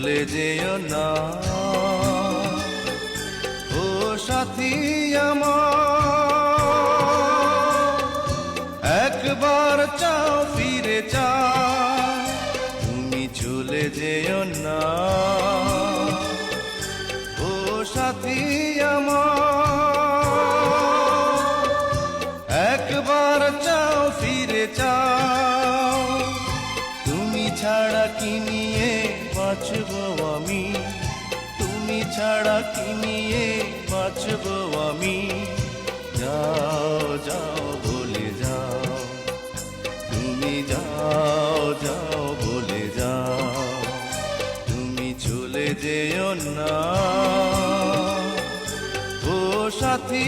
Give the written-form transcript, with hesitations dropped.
চলে যেও না ও সাথী আমার, একবার চাও ফিরে চাও, তুমি চলে যেও না ও সাথী আমার, একবার চাও ফিরে চাও। তুমি ছাড়া কি নিয়ে বাঁচবো আমি, তুমি ছাড়া কি নিয়ে বাঁচবো আমি। যাও যাও বলে যাও, তুমি যাও যাও বলে যাও, তুমি চলে যেও না ও সাথী